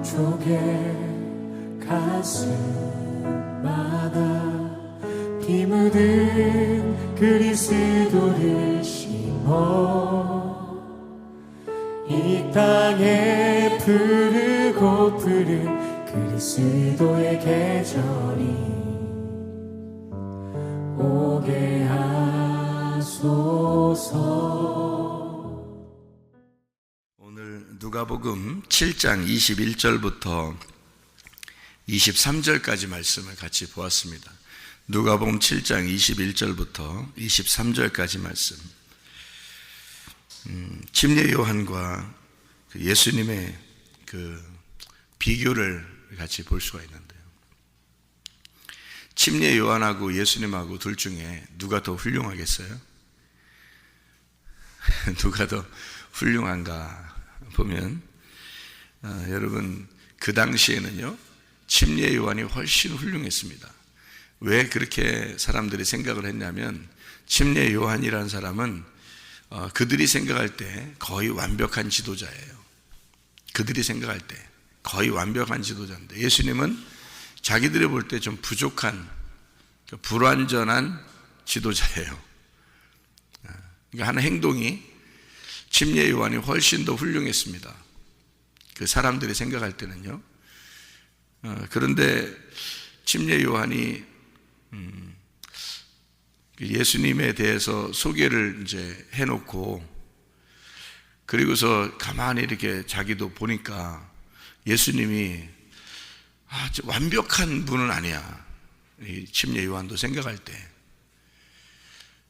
쪽에 가슴마다 피 묻은 그리스도를 심어 이 땅에 푸르고 푸른 그리스도의 계절이 오게 하소서. 오늘 누가복음 7장 21절부터 23절까지 말씀을 같이 보았습니다. 누가복음 7장 21절부터 23절까지 말씀. 침례 요한과 예수님의 그 비교를 같이 볼 수가 있는데요. 침례 요한하고 예수님하고 둘 중에 누가 더 훌륭하겠어요? 누가 더 훌륭한가 보면 여러분, 그 당시에는요 침례 요한이 훨씬 훌륭했습니다. 왜 그렇게 사람들이 생각을 했냐면, 침례 요한이라는 사람은 그들이 생각할 때 거의 완벽한 지도자예요. 그들이 생각할 때 거의 완벽한 지도자인데, 예수님은 자기들이 볼 때 좀 부족한, 불완전한 지도자예요. 그러니까 하는 행동이 침례 요한이 훨씬 더 훌륭했습니다. 그 사람들이 생각할 때는요. 그런데 침례 요한이 예수님에 대해서 소개를 이제 해놓고, 그리고서 가만히 이렇게 자기도 보니까 예수님이 완벽한 분은 아니야, 이 침례 요한도 생각할 때.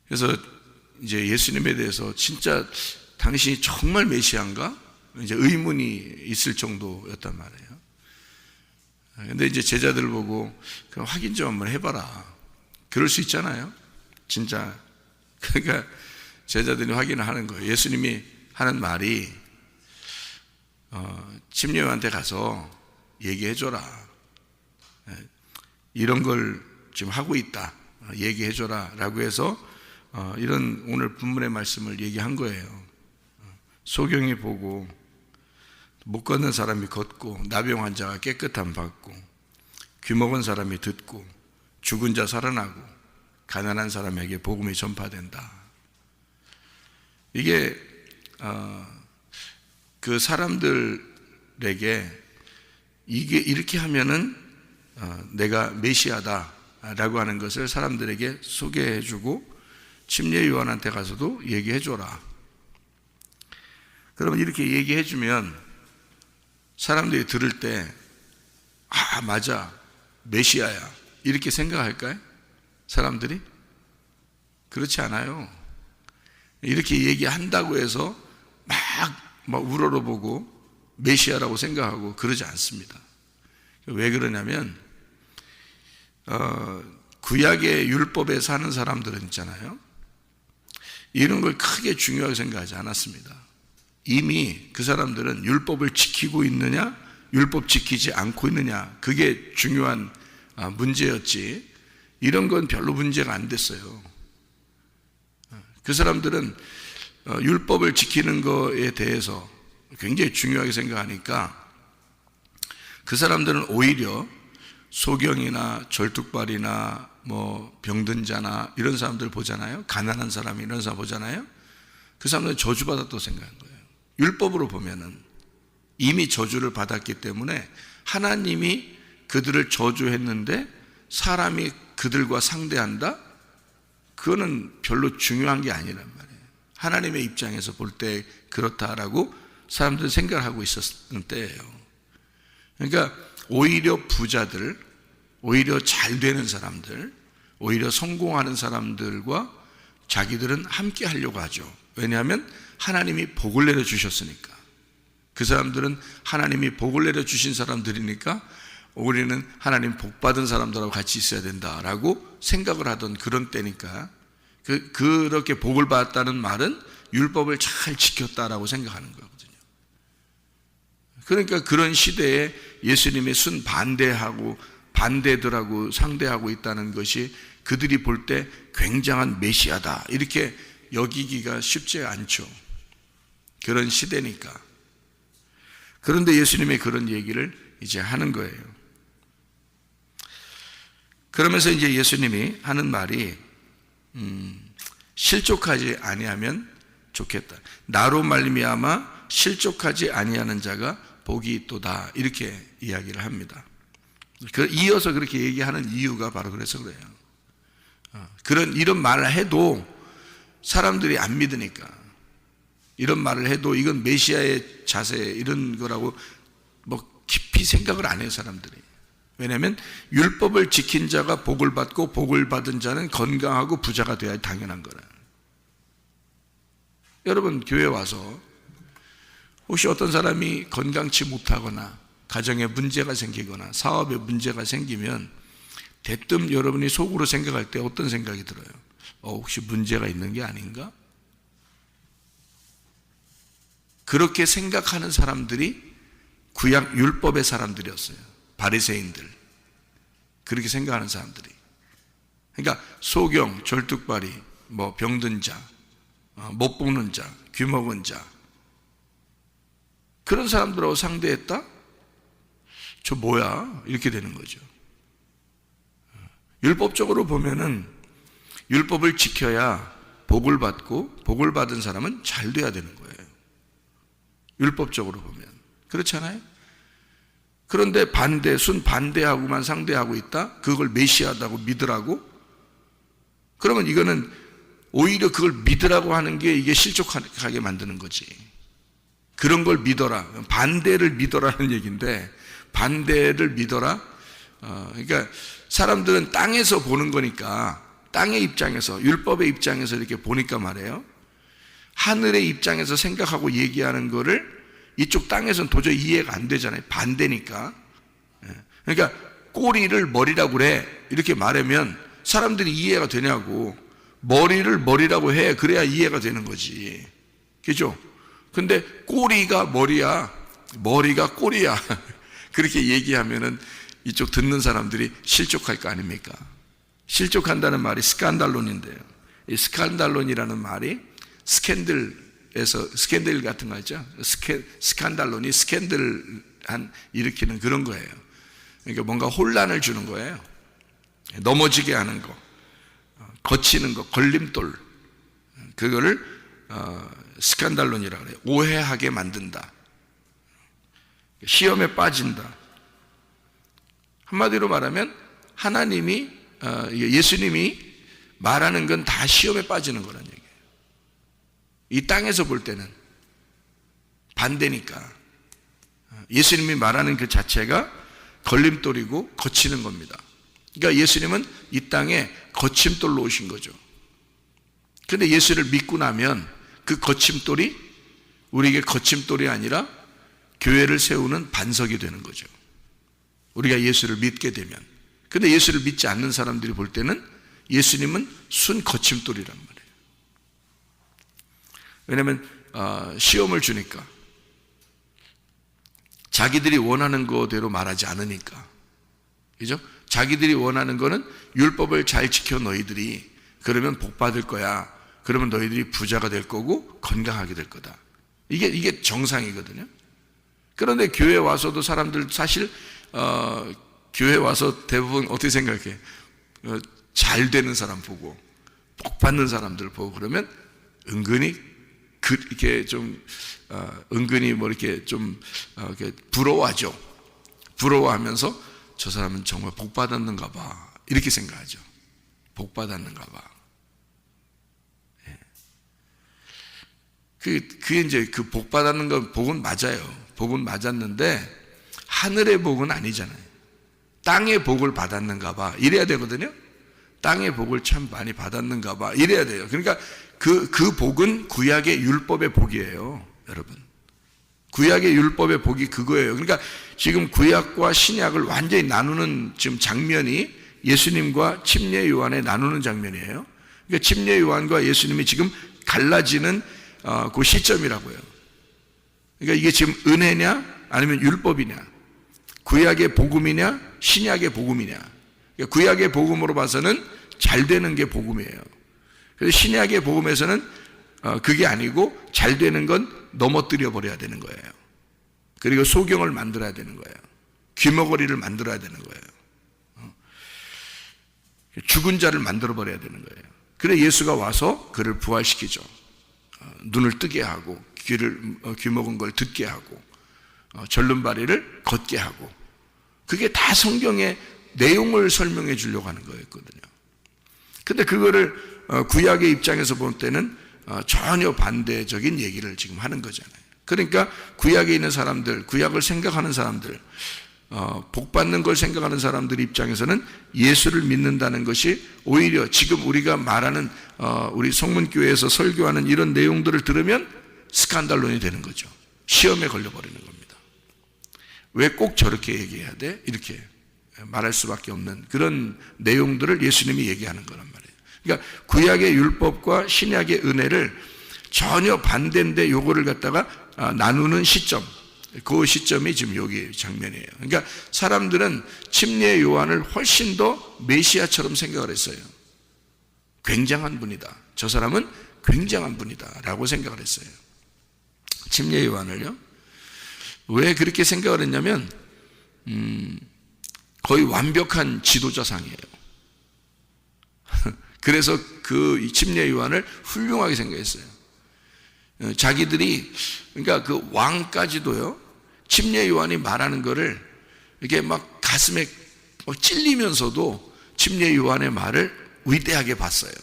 그래서 이제 예수님에 대해서 진짜 당신이 정말 메시아인가? 이제 의문이 있을 정도였단 말이에요. 근데 이제 제자들 보고 그럼 확인 좀 한번 해봐라. 그럴 수 있잖아요. 진짜. 그러니까 제자들이 확인을 하는 거예요. 예수님이 하는 말이 침례 요한한테 가서 얘기해줘라. 이런 걸 지금 하고 있다. 얘기해줘라. 라고 해서 이런 오늘 본문의 말씀을 얘기한 거예요. 소경이 보고, 못 걷는 사람이 걷고, 나병 환자가 깨끗함 받고, 귀 먹은 사람이 듣고, 죽은 자 살아나고, 가난한 사람에게 복음이 전파된다. 이게 그 사람들에게 이게 이렇게 하면은 내가 메시아다라고 하는 것을 사람들에게 소개해주고, 침례 요한한테 가서도 얘기해줘라. 그러면 이렇게 얘기해주면 사람들이 들을 때 맞아, 메시아야, 이렇게 생각할까요? 사람들이? 그렇지 않아요. 이렇게 얘기한다고 해서 막 우러러보고 메시아라고 생각하고 그러지 않습니다. 왜 그러냐면 구약의 율법에 사는 사람들은 있잖아요, 이런 걸 크게 중요하게 생각하지 않았습니다. 이미 그 사람들은 율법을 지키고 있느냐, 율법 지키지 않고 있느냐, 그게 중요한 문제였지, 이런 건 별로 문제가 안 됐어요. 그 사람들은 율법을 지키는 거에 대해서 굉장히 중요하게 생각하니까, 그 사람들은 오히려 소경이나 절뚝발이나 뭐 병든 자나 이런 사람들 보잖아요. 가난한 사람, 이런 사람 보잖아요. 그 사람들은 저주받았다고 생각한 거예요. 율법으로 보면은 이미 저주를 받았기 때문에 하나님이 그들을 저주했는데 사람이 그들과 상대한다? 그거는 별로 중요한 게 아니란 말이에요. 하나님의 입장에서 볼 때 그렇다라고 사람들은 생각을 하고 있었던 때예요. 그러니까 오히려 부자들, 오히려 잘 되는 사람들, 오히려 성공하는 사람들과 자기들은 함께 하려고 하죠. 왜냐하면 하나님이 복을 내려주셨으니까. 그 사람들은 하나님이 복을 내려주신 사람들이니까 우리는 하나님 복 받은 사람들하고 같이 있어야 된다라고 생각을 하던 그런 때니까, 그렇게 복을 받았다는 말은 율법을 잘 지켰다라고 생각하는 거거든요. 그러니까 그런 시대에 예수님의 순 반대들하고 상대하고 있다는 것이 그들이 볼 때 굉장한 메시아다, 이렇게 여기기가 쉽지 않죠. 그런 시대니까. 그런데 예수님의 그런 얘기를 이제 하는 거예요. 그러면서 이제 예수님이 하는 말이 실족하지 아니하면 좋겠다. 나로 말미암아 실족하지 아니하는 자가 복이 있도다. 이렇게 이야기를 합니다. 이어서 그렇게 얘기하는 이유가 바로 그래서 그래요. 이런 말을 해도 사람들이 안 믿으니까. 이런 말을 해도 이건 메시아의 자세 이런 거라고 뭐 깊이 생각을 안 해요, 사람들이. 왜냐하면 율법을 지킨 자가 복을 받고 복을 받은 자는 건강하고 부자가 되어야 당연한 거라. 여러분, 교회 와서 혹시 어떤 사람이 건강치 못하거나 가정에 문제가 생기거나 사업에 문제가 생기면 대뜸 여러분이 속으로 생각할 때 어떤 생각이 들어요? 혹시 문제가 있는 게 아닌가? 그렇게 생각하는 사람들이 구약 율법의 사람들이었어요. 바리새인들. 그렇게 생각하는 사람들이. 그러니까 소경, 절뚝발이, 뭐 병든 자, 못 보는 자, 귀먹은 자, 그런 사람들하고 상대했다? 저 뭐야? 이렇게 되는 거죠. 율법적으로 보면은 율법을 지켜야 복을 받고 복을 받은 사람은 잘 돼야 되는 거예요. 율법적으로 보면. 그렇잖아요? 그런데 순반대하고만 상대하고 있다? 그걸 메시아다고 믿으라고? 그러면 이거는 오히려 그걸 믿으라고 하는 게 이게 실족하게 만드는 거지. 그런 걸 믿어라. 반대를 믿어라는 얘기인데, 반대를 믿어라? 그러니까 사람들은 땅에서 보는 거니까, 땅의 입장에서, 율법의 입장에서 이렇게 보니까 말이에요. 하늘의 입장에서 생각하고 얘기하는 거를 이쪽 땅에서는 도저히 이해가 안 되잖아요. 반대니까. 그러니까 꼬리를 머리라고 그래. 이렇게 말하면 사람들이 이해가 되냐고. 머리를 머리라고 해. 그래야 이해가 되는 거지. 그죠? 근데 꼬리가 머리야. 머리가 꼬리야. 그렇게 얘기하면은 이쪽 듣는 사람들이 실족할 거 아닙니까? 실족한다는 말이 스칸달론인데요. 이 스칸달론이라는 말이 스캔들 같은 거 있죠? 스칸달론이 스캔들 일으키는 그런 거예요. 그러니까 뭔가 혼란을 주는 거예요. 넘어지게 하는 거, 거치는 거, 걸림돌. 그거를 스칸달론이라고 그래요. 오해하게 만든다. 시험에 빠진다. 한마디로 말하면 예수님이 말하는 건 다 시험에 빠지는 거란 얘기예요. 이 땅에서 볼 때는 반대니까 예수님이 말하는 그 자체가 걸림돌이고 거치는 겁니다. 그러니까 예수님은 이 땅에 거침돌로 오신 거죠. 그런데 예수를 믿고 나면 그 거침돌이 우리에게 거침돌이 아니라 교회를 세우는 반석이 되는 거죠. 우리가 예수를 믿게 되면. 그런데 예수를 믿지 않는 사람들이 볼 때는 예수님은 순 거침돌이란 말이에요. 왜냐하면 시험을 주니까 자기들이 원하는 거대로 말하지 않으니까. 그죠? 자기들이 원하는 거는 율법을 잘 지켜 너희들이 그러면 복 받을 거야. 그러면 너희들이 부자가 될 거고 건강하게 될 거다. 이게 정상이거든요. 그런데 교회 와서도 사람들 사실 교회 와서 대부분 어떻게 생각해? 잘 되는 사람 보고 복 받는 사람들 보고 그러면 은근히 이렇게 좀 은근히 뭐 이렇게 좀 이렇게 부러워하죠. 부러워하면서 저 사람은 정말 복 받았는가 봐 이렇게 생각하죠. 복 받았는가 봐. 그게 이제 그 복 받았는 건 복은 맞아요. 복은 맞았는데 하늘의 복은 아니잖아요. 땅의 복을 받았는가 봐 이래야 되거든요. 땅의 복을 참 많이 받았는가 봐 이래야 돼요. 그러니까 그 복은 구약의 율법의 복이에요, 여러분. 구약의 율법의 복이 그거예요. 그러니까 지금 구약과 신약을 완전히 나누는 지금 장면이 예수님과 침례 요한에 나누는 장면이에요. 그러니까 침례 요한과 예수님이 지금 갈라지는 그 시점이라고요. 그러니까 이게 지금 은혜냐 아니면 율법이냐, 구약의 복음이냐 신약의 복음이냐. 그러니까 구약의 복음으로 봐서는 잘 되는 게 복음이에요. 그래서 신약의 복음에서는 그게 아니고 잘 되는 건 넘어뜨려 버려야 되는 거예요. 그리고 소경을 만들어야 되는 거예요. 귀머거리를 만들어야 되는 거예요. 죽은 자를 만들어버려야 되는 거예요. 그래 예수가 와서 그를 부활시키죠. 눈을 뜨게 하고 귀 먹은 걸 듣게 하고 절름발이를 걷게 하고, 그게 다 성경의 내용을 설명해 주려고 하는 거였거든요. 근데 그거를 구약의 입장에서 볼 때는 전혀 반대적인 얘기를 지금 하는 거잖아요. 그러니까 구약에 있는 사람들, 구약을 생각하는 사람들, 복 받는 걸 생각하는 사람들 입장에서는 예수를 믿는다는 것이 오히려 지금 우리가 말하는 우리 성문교회에서 설교하는 이런 내용들을 들으면 스칸달론이 되는 거죠. 시험에 걸려버리는 겁니다. 왜 꼭 저렇게 얘기해야 돼? 이렇게 말할 수밖에 없는 그런 내용들을 예수님이 얘기하는 거란 말이에요. 그러니까 구약의 율법과 신약의 은혜를 전혀 반대인데 요거를 갖다가 나누는 시점, 그 시점이 지금 여기 장면이에요. 그러니까 사람들은 침례 요한을 훨씬 더 메시아처럼 생각을 했어요. 굉장한 분이다, 저 사람은 굉장한 분이다 라고 생각을 했어요. 침례 요한을요. 왜 그렇게 생각을 했냐면 거의 완벽한 지도자상이에요. 그래서 그 침례 요한을 훌륭하게 생각했어요. 자기들이, 그러니까 그 왕까지도요, 침례 요한이 말하는 거를 이렇게 막 가슴에 찔리면서도 침례 요한의 말을 위대하게 봤어요.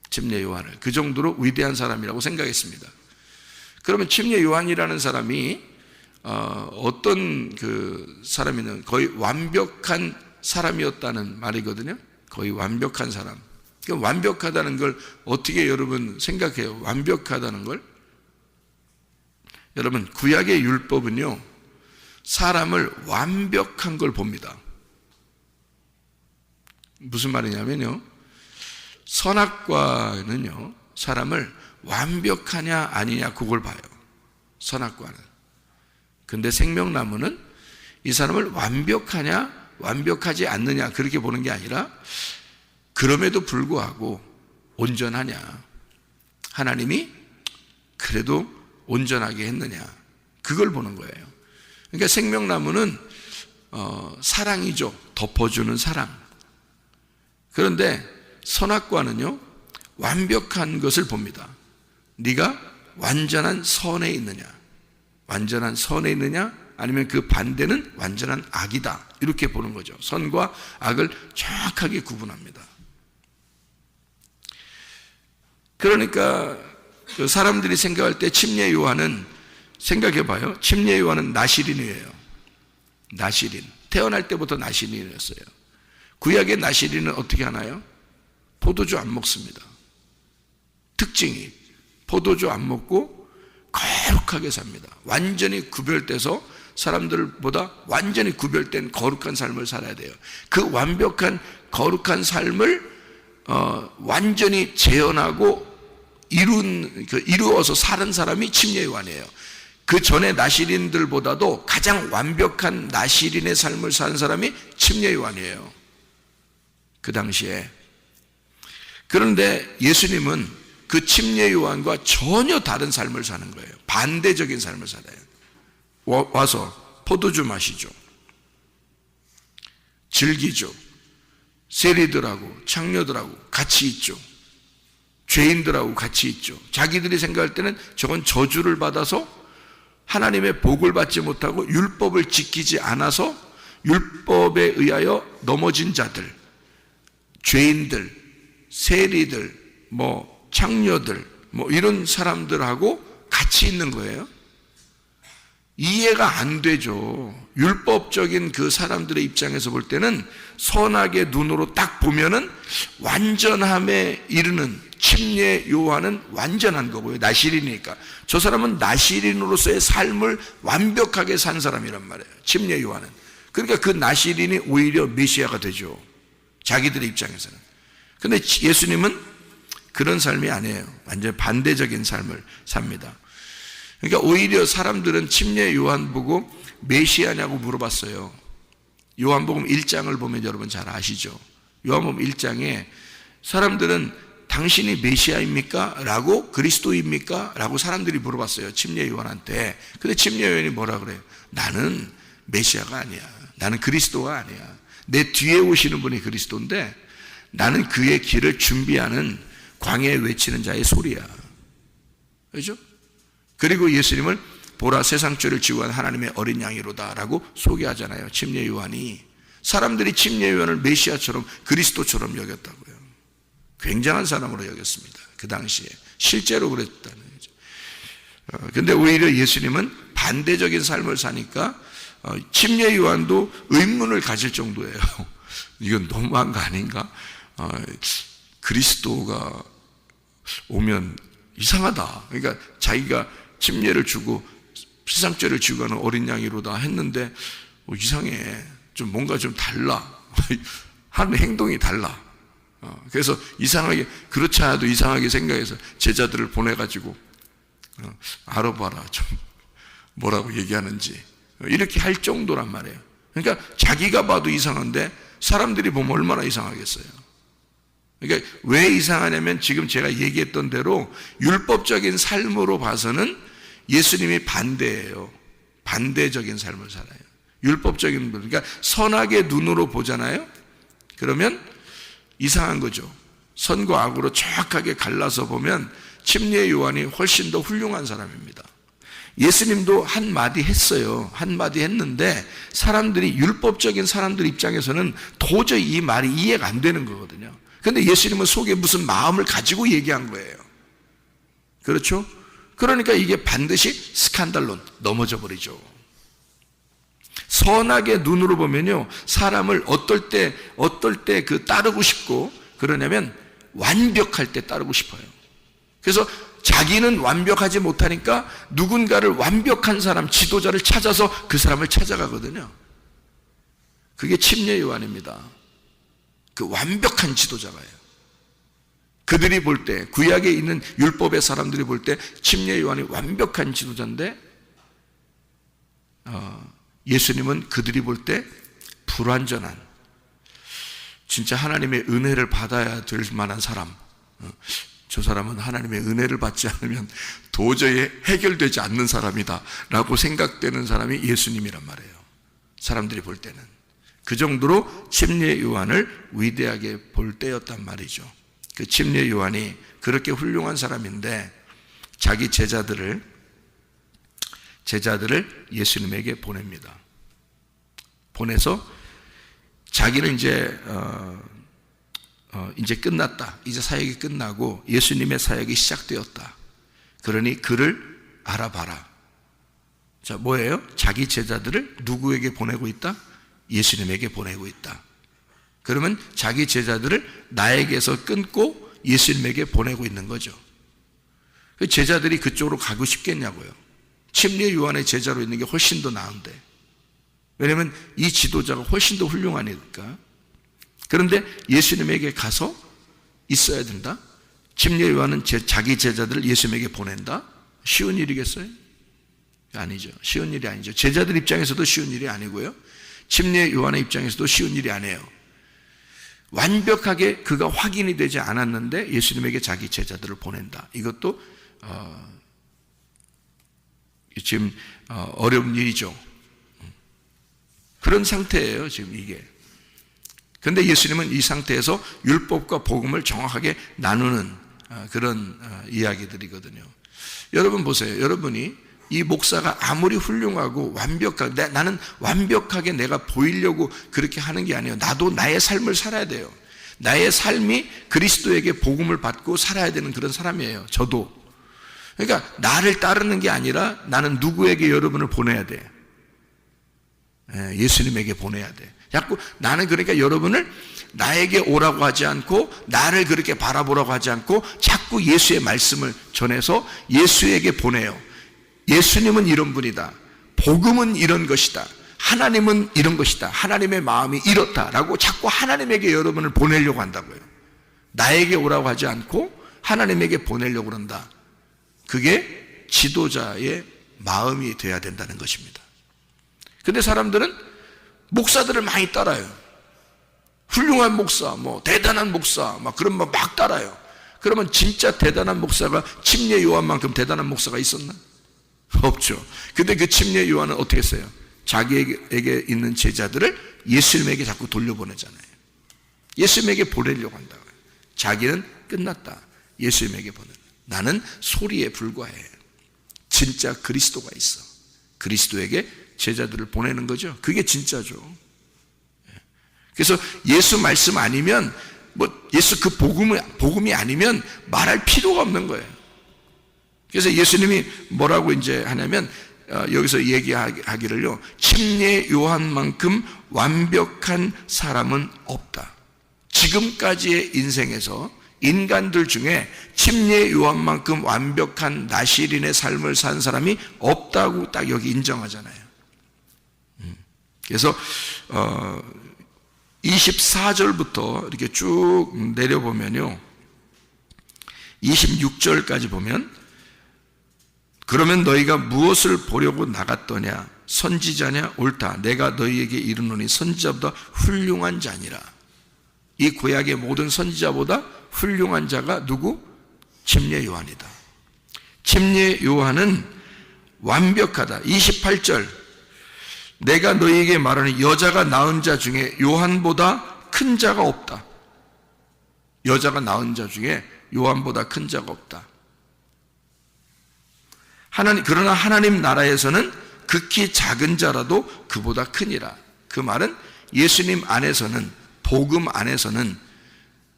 침례 요한을 그 정도로 위대한 사람이라고 생각했습니다. 그러면 침례 요한이라는 사람이 어떤 그 사람이는 거의 완벽한 사람이었다는 말이거든요. 거의 완벽한 사람. 그러니까 완벽하다는 걸 어떻게 여러분 생각해요? 완벽하다는 걸? 여러분, 구약의 율법은요, 사람을 완벽한 걸 봅니다. 무슨 말이냐면요, 선악과는요, 사람을 완벽하냐 아니냐 그걸 봐요. 선악과는. 근데 생명나무는 이 사람을 완벽하냐 완벽하지 않느냐 그렇게 보는 게 아니라, 그럼에도 불구하고 온전하냐, 하나님이 그래도 온전하게 했느냐, 그걸 보는 거예요. 그러니까 생명나무는 사랑이죠. 덮어주는 사랑. 그런데 선악과는요, 완벽한 것을 봅니다. 네가 완전한 선에 있느냐, 완전한 선에 있느냐, 아니면 그 반대는 완전한 악이다, 이렇게 보는 거죠. 선과 악을 정확하게 구분합니다. 그러니까 사람들이 생각할 때 침례 요한은, 생각해봐요. 침례 요한은 나시린이에요. 나시린. 태어날 때부터 나시린이었어요. 구약의 나시린은 어떻게 하나요? 포도주 안 먹습니다. 특징이 포도주 안 먹고 거룩하게 삽니다. 완전히 구별돼서 사람들보다 완전히 구별된 거룩한 삶을 살아야 돼요. 그 완벽한 거룩한 삶을 완전히 재현하고 이루어서 사는 사람이 침례 요한이에요. 그 전에 나시린들보다도 가장 완벽한 나시린의 삶을 사는 사람이 침례 요한이에요. 그 당시에. 그런데 예수님은 그 침례 요한과 전혀 다른 삶을 사는 거예요. 반대적인 삶을 살아요. 와서 포도주 마시죠. 즐기죠. 세리들하고 창녀들하고 같이 있죠. 죄인들하고 같이 있죠. 자기들이 생각할 때는 저건 저주를 받아서 하나님의 복을 받지 못하고 율법을 지키지 않아서 율법에 의하여 넘어진 자들, 죄인들, 세리들, 창녀들, 이런 사람들하고 같이 있는 거예요. 이해가 안 되죠. 율법적인 그 사람들의 입장에서 볼 때는 선악의 눈으로 딱 보면은 완전함에 이르는 침례 요한은 완전한 거고요. 나시린이니까. 저 사람은 나시린으로서의 삶을 완벽하게 산 사람이란 말이에요. 침례 요한은. 그러니까 그 나시린이 오히려 메시아가 되죠. 자기들의 입장에서는. 근데 예수님은 그런 삶이 아니에요. 완전 반대적인 삶을 삽니다. 그러니까 오히려 사람들은 침례 요한 보고 메시아냐고 물어봤어요. 요한복음 1장을 보면 여러분 잘 아시죠? 요한복음 1장에 사람들은 당신이 메시아입니까? 라고, 그리스도입니까? 라고 사람들이 물어봤어요. 침례 요한한테. 근데 침례 요한이 뭐라 그래요? 나는 메시아가 아니야. 나는 그리스도가 아니야. 내 뒤에 오시는 분이 그리스도인데 나는 그의 길을 준비하는 광야에 외치는 자의 소리야. 그렇죠? 그리고 예수님을 보라 세상 죄를 지고 한 하나님의 어린 양이로다 라고 소개하잖아요. 침례 요한이. 사람들이 침례 요한을 메시아처럼 그리스도처럼 여겼다고요. 굉장한 사람으로 여겼습니다. 그 당시에 실제로 그랬다는 거죠. 근데 오히려 예수님은 반대적인 삶을 사니까 침례 요한도 의문을 가질 정도예요. 이건 너무한 거 아닌가? 그리스도가 오면 이상하다. 그러니까 자기가 침례를 주고 세상죄를 지고 가는 어린 양이로다 했는데 이상해. 좀 뭔가 좀 달라. 하는 행동이 달라. 그래서 이상하게, 그렇지 않아도 이상하게 생각해서 제자들을 보내가지고 알아봐라. 좀 뭐라고 얘기하는지. 이렇게 할 정도란 말이에요. 그러니까 자기가 봐도 이상한데 사람들이 보면 얼마나 이상하겠어요. 그러니까 왜 이상하냐면 지금 제가 얘기했던 대로 율법적인 삶으로 봐서는 예수님이 반대예요. 반대적인 삶을 살아요. 율법적인, 그러니까 선악의 눈으로 보잖아요. 그러면 이상한 거죠. 선과 악으로 정확하게 갈라서 보면 침례 요한이 훨씬 더 훌륭한 사람입니다. 예수님도 한마디 했어요. 한마디 했는데 사람들이, 율법적인 사람들 입장에서는 도저히 이 말이 이해가 안 되는 거거든요. 그런데 예수님은 속에 무슨 마음을 가지고 얘기한 거예요. 그렇죠? 그러니까 이게 반드시 스칸달로 넘어져 버리죠. 선악의 눈으로 보면요, 사람을 어떨 때 그 따르고 싶고, 그러냐면 완벽할 때 따르고 싶어요. 그래서 자기는 완벽하지 못하니까 누군가를 완벽한 사람, 지도자를 찾아서 그 사람을 찾아가거든요. 그게 침례 요한입니다. 그 완벽한 지도자가요. 그들이 볼 때, 구약에 있는 율법의 사람들이 볼 때 침례 요한이 완벽한 지도자인데 예수님은 그들이 볼 때 불완전한, 진짜 하나님의 은혜를 받아야 될 만한 사람, 저 사람은 하나님의 은혜를 받지 않으면 도저히 해결되지 않는 사람이다 라고 생각되는 사람이 예수님이란 말이에요. 사람들이 볼 때는 그 정도로 침례 요한을 위대하게 볼 때였단 말이죠. 그 침례 요한이 그렇게 훌륭한 사람인데 자기 제자들을 예수님에게 보냅니다. 보내서 자기는 이제 끝났다. 이제 사역이 끝나고 예수님의 사역이 시작되었다. 그러니 그를 알아봐라. 자, 뭐예요? 자기 제자들을 누구에게 보내고 있다? 예수님에게 보내고 있다. 그러면 자기 제자들을 나에게서 끊고 예수님에게 보내고 있는 거죠. 그 제자들이 그쪽으로 가고 싶겠냐고요. 침례 요한의 제자로 있는 게 훨씬 더 나은데. 왜냐하면 이 지도자가 훨씬 더 훌륭하니까. 그런데 예수님에게 가서 있어야 된다? 침례 요한은 자기 제자들을 예수님에게 보낸다? 쉬운 일이겠어요? 아니죠. 쉬운 일이 아니죠. 제자들 입장에서도 쉬운 일이 아니고요. 침례 요한의 입장에서도 쉬운 일이 아니에요. 완벽하게 그가 확인이 되지 않았는데 예수님에게 자기 제자들을 보낸다. 이것도 지금 어려운 일이죠. 그런 상태예요, 지금 이게. 그런데 예수님은 이 상태에서 율법과 복음을 정확하게 나누는 그런 이야기들이거든요. 여러분 보세요. 여러분이 이 목사가 아무리 훌륭하고 완벽하게, 나는 완벽하게 내가 보이려고 그렇게 하는 게 아니에요. 나도 나의 삶을 살아야 돼요. 나의 삶이 그리스도에게 복음을 받고 살아야 되는 그런 사람이에요. 저도. 그러니까 나를 따르는 게 아니라 나는 누구에게 여러분을 보내야 돼? 예수님에게 보내야 돼. 자꾸 나는 그러니까 여러분을 나에게 오라고 하지 않고 나를 그렇게 바라보라고 하지 않고 자꾸 예수의 말씀을 전해서 예수에게 보내요. 예수님은 이런 분이다. 복음은 이런 것이다. 하나님은 이런 것이다. 하나님의 마음이 이렇다라고 자꾸 하나님에게 여러분을 보내려고 한다고요. 나에게 오라고 하지 않고 하나님에게 보내려고 그런다. 그게 지도자의 마음이 돼야 된다는 것입니다. 근데 사람들은 목사들을 많이 따라요. 훌륭한 목사, 대단한 목사, 그런 막 따라요. 그러면 진짜 대단한 목사가 침례 요한만큼 대단한 목사가 있었나? 없죠. 근데 그 침례 요한은 어떻게 했어요? 자기에게 있는 제자들을 예수님에게 자꾸 돌려보내잖아요. 예수님에게 보내려고 한다고요. 자기는 끝났다. 예수님에게 보내. 나는 소리에 불과해. 진짜 그리스도가 있어. 그리스도에게 제자들을 보내는 거죠. 그게 진짜죠. 그래서 예수 말씀 아니면, 예수 그 복음이 아니면 말할 필요가 없는 거예요. 그래서 예수님이 뭐라고 이제 하냐면, 여기서 얘기하기를요, 침례 요한만큼 완벽한 사람은 없다. 지금까지의 인생에서 인간들 중에 침례 요한만큼 완벽한 나시린의 삶을 산 사람이 없다고 딱 여기 인정하잖아요. 그래서 24절부터 이렇게 쭉 내려보면요, 26절까지 보면, 그러면 너희가 무엇을 보려고 나갔더냐? 선지자냐? 옳다. 내가 너희에게 이르노니 선지자보다 훌륭한 자니라. 이 구약의 모든 선지자보다 훌륭한 자가 누구? 침례 요한이다. 침례 요한은 완벽하다. 28절, 내가 너희에게 말하는 여자가 낳은 자 중에 요한보다 큰 자가 없다. 여자가 낳은 자 중에 요한보다 큰 자가 없다. 그러나 하나님 나라에서는 극히 작은 자라도 그보다 크니라. 그 말은 예수님 안에서는, 복음 안에서는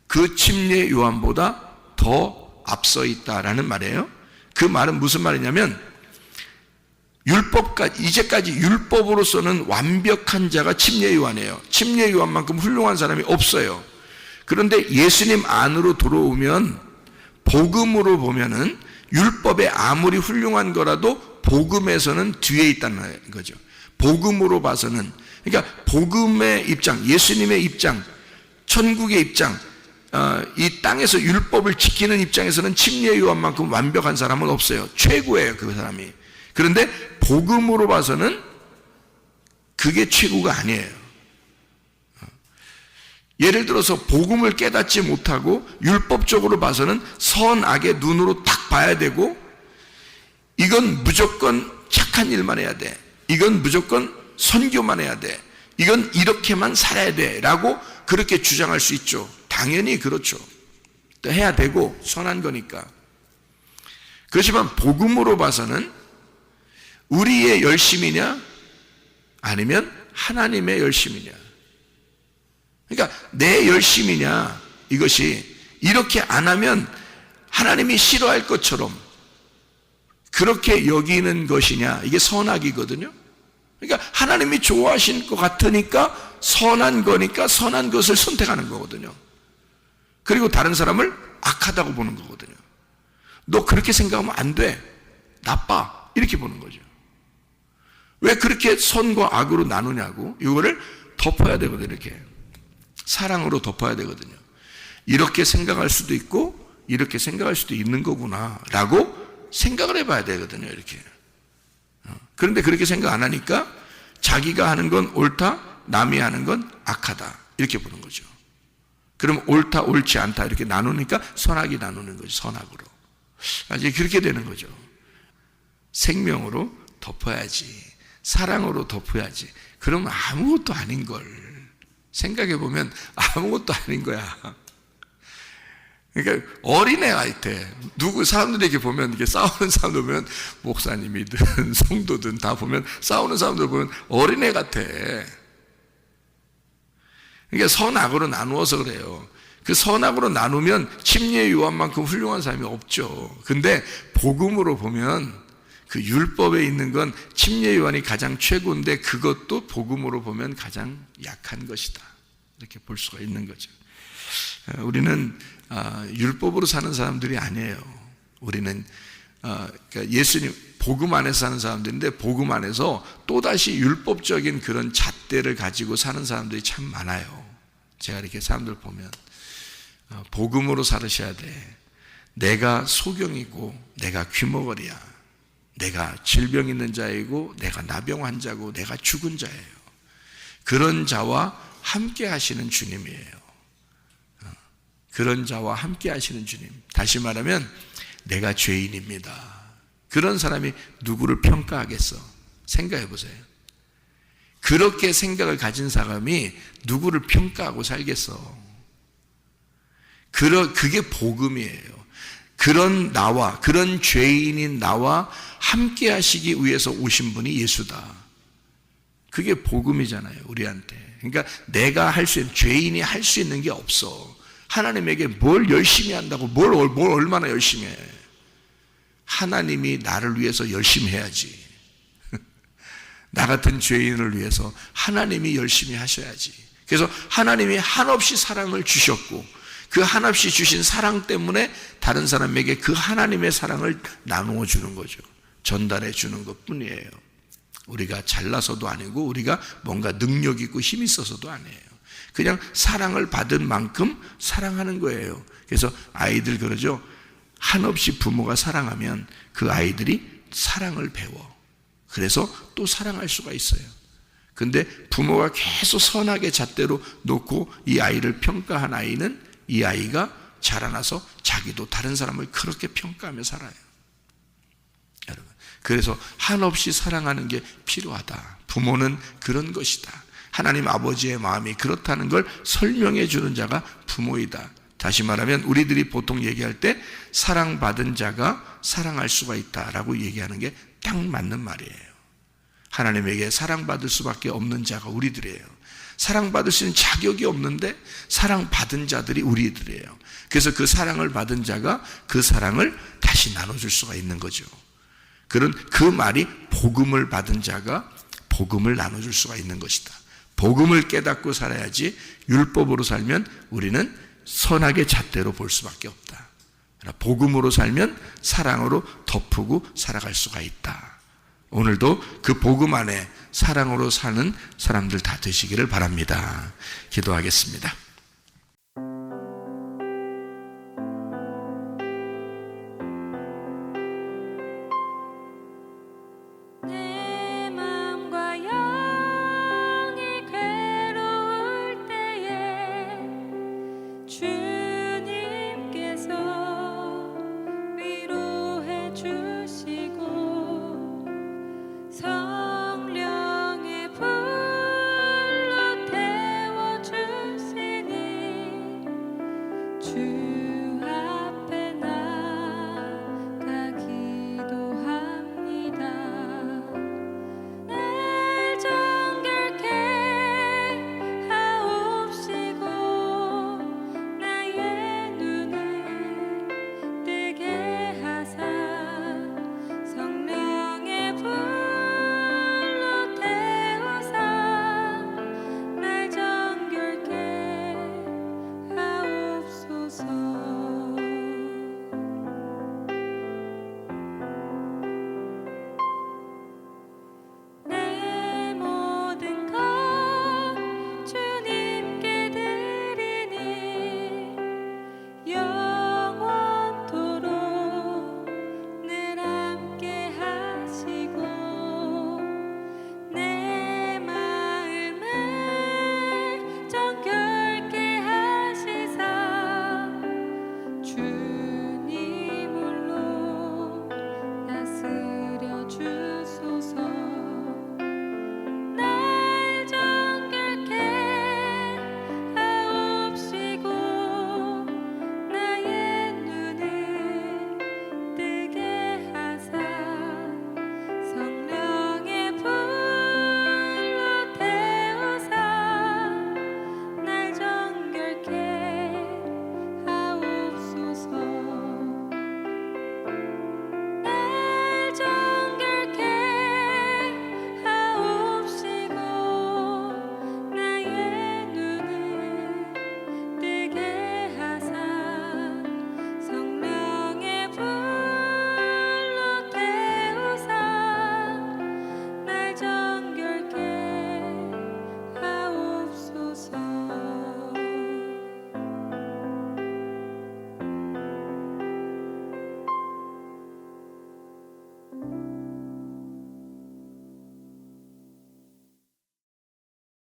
그 침례 요한보다 더 앞서 있다라는 말이에요. 그 말은 무슨 말이냐면, 이제까지 율법으로서는 완벽한 자가 침례 요한이에요. 침례 요한만큼 훌륭한 사람이 없어요. 그런데 예수님 안으로 들어오면, 복음으로 보면은 율법에 아무리 훌륭한 거라도 복음에서는 뒤에 있다는 거죠. 복음으로 봐서는. 그러니까 복음의 입장, 예수님의 입장, 천국의 입장, 이 땅에서 율법을 지키는 입장에서는 침례 요한만큼 완벽한 사람은 없어요. 최고예요, 그 사람이. 그런데 복음으로 봐서는 그게 최고가 아니에요. 예를 들어서 복음을 깨닫지 못하고 율법적으로 봐서는 선악의 눈으로 딱 봐야 되고, 이건 무조건 착한 일만 해야 돼, 이건 무조건 선교만 해야 돼, 이건 이렇게만 살아야 돼 라고 그렇게 주장할 수 있죠. 당연히 그렇죠. 또 해야 되고 선한 거니까. 그렇지만 복음으로 봐서는 우리의 열심이냐 아니면 하나님의 열심이냐, 그러니까 내 열심이냐, 이것이 이렇게 안 하면 하나님이 싫어할 것처럼 그렇게 여기는 것이냐, 이게 선악이거든요. 그러니까 하나님이 좋아하실 것 같으니까 선한 거니까 선한 것을 선택하는 거거든요. 그리고 다른 사람을 악하다고 보는 거거든요. 너 그렇게 생각하면 안 돼, 나빠, 이렇게 보는 거죠. 왜 그렇게 선과 악으로 나누냐고. 이거를 덮어야 되거든요. 이렇게 사랑으로 덮어야 되거든요. 이렇게 생각할 수도 있고 이렇게 생각할 수도 있는 거구나 라고 생각을 해봐야 되거든요. 이렇게. 그런데 그렇게 생각 안 하니까 자기가 하는 건 옳다, 남이 하는 건 악하다, 이렇게 보는 거죠. 그럼 옳다, 옳지 않다 이렇게 나누니까 선악이 나누는 거죠. 선악으로. 이제 그렇게 되는 거죠. 생명으로 덮어야지, 사랑으로 덮어야지. 그러면 아무것도 아닌 걸 생각해보면 아무것도 아닌 거야. 그러니까 어린애 같아. 사람들에게 보면, 이렇게 싸우는 사람들 보면, 목사님이든 성도든 다 보면, 싸우는 사람들 보면 어린애 같아. 그러니까 선악으로 나누어서 그래요. 그 선악으로 나누면 침례 요한만큼 훌륭한 사람이 없죠. 근데 복음으로 보면 그 율법에 있는 건 침례 요한이 가장 최고인데 그것도 복음으로 보면 가장 약한 것이다, 이렇게 볼 수가 있는 거죠. 우리는 율법으로 사는 사람들이 아니에요. 우리는 그러니까 예수님 복음 안에서 사는 사람들인데, 복음 안에서 또다시 율법적인 그런 잣대를 가지고 사는 사람들이 참 많아요. 제가 이렇게 사람들 보면 복음으로 살으셔야 돼. 내가 소경이고 내가 귀머거리야, 내가 질병 있는 자이고 내가 나병 환자고 내가 죽은 자예요. 그런 자와 함께 하시는 주님이에요. 그런 자와 함께 하시는 주님. 다시 말하면 내가 죄인입니다. 그런 사람이 누구를 평가하겠어? 생각해 보세요. 그렇게 생각을 가진 사람이 누구를 평가하고 살겠어? 그게 복음이에요. 그런 죄인인 나와 함께 하시기 위해서 오신 분이 예수다. 그게 복음이잖아요, 우리한테. 그러니까 내가 죄인이 할 수 있는 게 없어. 하나님에게 뭘 열심히 한다고, 뭘 얼마나 열심히 해. 하나님이 나를 위해서 열심히 해야지. 나 같은 죄인을 위해서 하나님이 열심히 하셔야지. 그래서 하나님이 한없이 사랑을 주셨고, 그 한없이 주신 사랑 때문에 다른 사람에게 그 하나님의 사랑을 나누어 주는 거죠. 전달해 주는 것 뿐이에요. 우리가 잘나서도 아니고, 우리가 뭔가 능력 있고 힘 있어서도 아니에요. 그냥 사랑을 받은 만큼 사랑하는 거예요. 그래서 아이들 그러죠. 한없이 부모가 사랑하면 그 아이들이 사랑을 배워. 그래서 또 사랑할 수가 있어요. 근데 부모가 계속 선하게 잣대로 놓고 이 아이를 평가한 아이는 이 아이가 자라나서 자기도 다른 사람을 그렇게 평가하며 살아요. 여러분, 그래서 한없이 사랑하는 게 필요하다. 부모는 그런 것이다. 하나님 아버지의 마음이 그렇다는 걸 설명해 주는 자가 부모이다. 다시 말하면 우리들이 보통 얘기할 때 사랑받은 자가 사랑할 수가 있다라고 얘기하는 게 딱 맞는 말이에요. 하나님에게 사랑받을 수밖에 없는 자가 우리들이에요. 사랑받을 수 있는 자격이 없는데 사랑받은 자들이 우리들이에요. 그래서 그 사랑을 받은 자가 그 사랑을 다시 나눠줄 수가 있는 거죠. 그 말이 복음을 받은 자가 복음을 나눠줄 수가 있는 것이다. 복음을 깨닫고 살아야지 율법으로 살면 우리는 선하게 잣대로 볼 수밖에 없다. 복음으로 살면 사랑으로 덮고 살아갈 수가 있다. 오늘도 그 복음 안에 사랑으로 사는 사람들 다 되시기를 바랍니다. 기도하겠습니다.